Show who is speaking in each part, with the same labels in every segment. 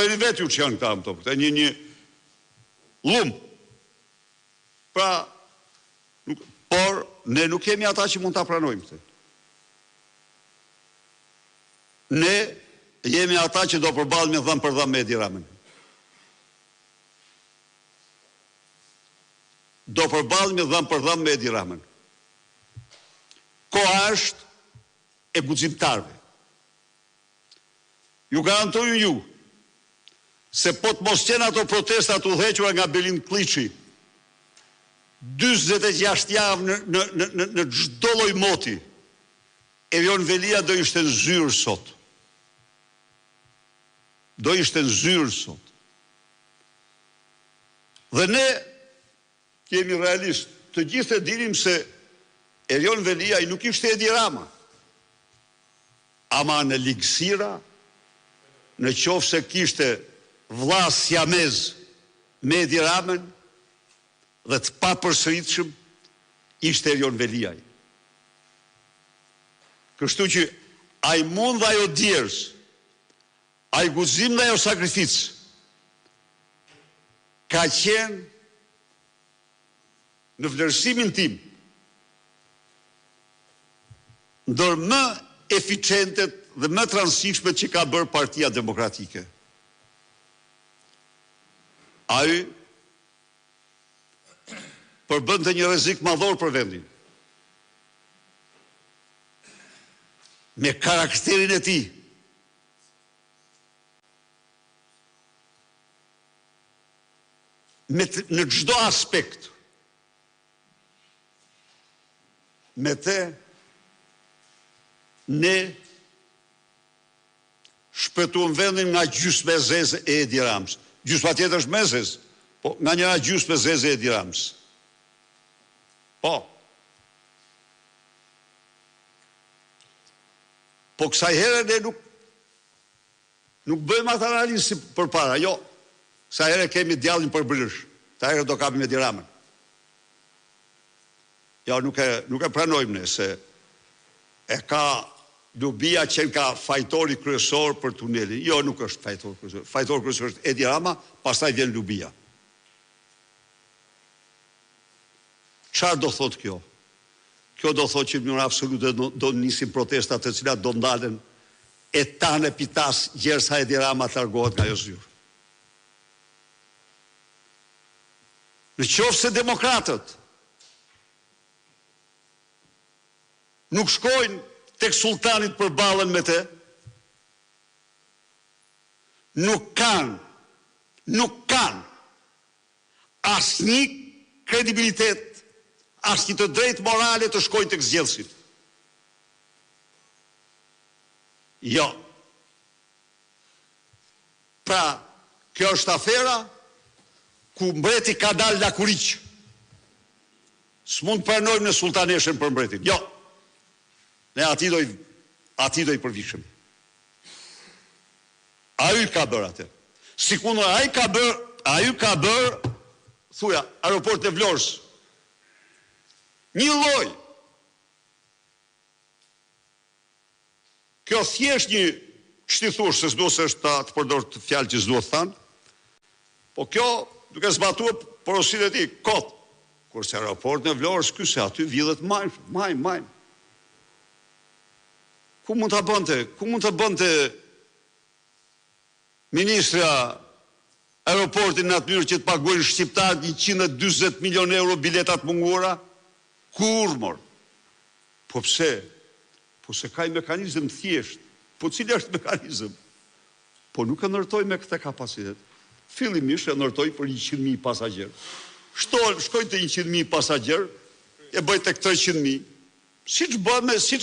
Speaker 1: gjeni vetë ju që janë këta më topë, këta një lumë. Pra, por ne nuk kemi ata që mund të pranojmë këtë. Ne jemi ata që do përballim me dhëm për dhëm me Edi Ramën. Do përballim me dhëm për dhëm me Edi Ramën. Koha është e guximtarëve. Ju garantojnë ju se po të mos qenë ato protestat udhëhequra nga Belin Kliçi 46 javë në çdo lloj moti, Erion Velia do ishte në zyrë sot. Do ishte në zyrë sot. Dhe ne kemi realisht, të gjithë e dinim se Erion Velia i nuk ishte Edi Rama, ama në ligësira, në qoftë se kishte vlla siamez me Edi Ramën dhe të papërsëritshëm ishte Erion Veliaj. Kështu që ai mund dhe ajo djerës, ai guzim dhe ajo sakrificë ka qenë në vlerësimin tim ndër më eficientet dhe më të rëndësishmet që ka bërë Partia Demokratike. Ai përbënte një rrezik madhor për vendin. Me karakterin e tij. Në çdo aspekt. Me të ne shpëtuam vendin nga gjysmë e zezë e Edi Ramës. Gjysma tjetër është me zezë, po nga njëra gjysmë e zezë e Edi Ramës. Po. Po kësaj herë ne nuk bëjmë atë analizë përpara, jo. Kësaj herë kemi djallin për brysh. Kësaj herë do kapim Edi Ramën. Jo, nuk e pranojmë ne se e ka Lubia që ka fajtori kryesor për tunelin. Jo, nuk është fajtor kryesor. Fajtor kryesor është Edi Rama, pastaj vjen Lubia. Çfarë do thotë kjo? Kjo do thotë që në mënyrë absolute do nisin protestat të cilat do ndalen e tanë pitas gjersa Edi Rama të largohet nga ajo zyrë. Në qoftë se demokratët nuk shkojnë tek sultanit për ballën me të, nuk kanë asnjë kredibilitet, asnjë të drejtë morale të shkojnë tek zgjedhësit. Jo. Pra, kjo është afera ku mbreti ka dalë lakuriq. S'mund pranojmë në sultaneshën për mbretin. Jo. Ne ati do i përvishëm. Ai ka bërë atë. Sikundër ai ka bërë, thuja, aeroport e Vlorës. Një lloj. Kjo thjesht një shtithush, se s'do se është të përdor të fjalë që s'duhet thënë. Po kjo duke zbatuar porositë e tij, kot. Kurse aeroporti e Vlorës, ky se aty vidhet majm. Ku mund të bënte ministra aeroportin në atë mënyrë që të paguajnë shqiptarët 140 milion euro biletat munguara? Kur mor? Po pse? Po se ka një mekanizëm thjesht. Po cili është mekanizëm? Po nuk e ndërtoj me këtë kapacitet. Fillimisht e ndërtoj për 100.000 pasagjerë. Shkojnë të 100.000 pasagjerë, e bëjt tek 300.000. Siç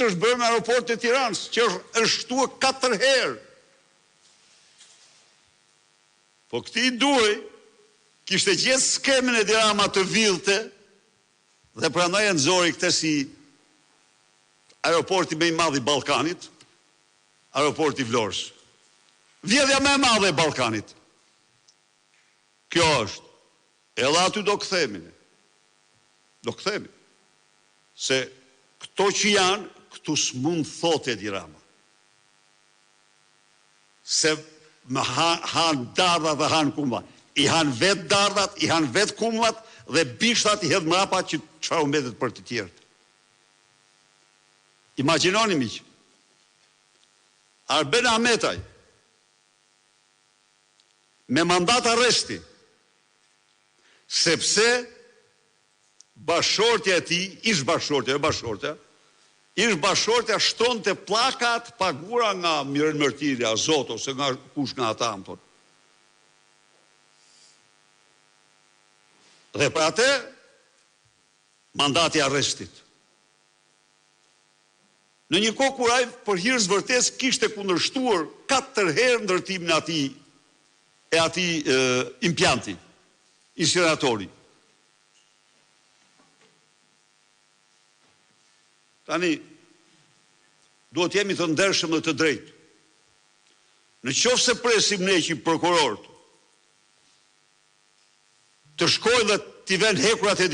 Speaker 1: është bërë me aeroportin e Tiranës, që është shtuar 4 herë. Po këti i duhej, kishte gjetë skemin e Edi Rama të villte, dhe prandaj e nxori këtë si aeroporti më i madh i Ballkanit, aeroporti i Vlorës. Vjedhja më e madhe e Ballkanit. Kjo është. Edhe aty do kthehemi. Do kthehemi. Se këto që janë, këtu s'mund thotë Edi Rama. Se më hanë dardha dhe hanë kumla. I hanë vetë dardhat, i hanë vetë kumlat dhe bishtat i hedhë mrapa që çfarë u mbetet për të tjerët. Imagjinoni miq. Arben Ahmetaj me mandat arresti sepse bashortja e tij, ish bashortja shtonte pllakat paguara nga Mirëmërtirja, Zot ose nga kush nga ata, më thonë. Dhe për atë mandati arrestit. Në një kohë kur ai për hir vërtetës kishte kundërshtuar 4 herë ndërtimin e atij impjanti, incineratori. Tani, duhet jemi të ndershëm dhe të drejtë. Në qoftë se presim ne që prokurorët të shkojnë dhe t'i vënë hekurat e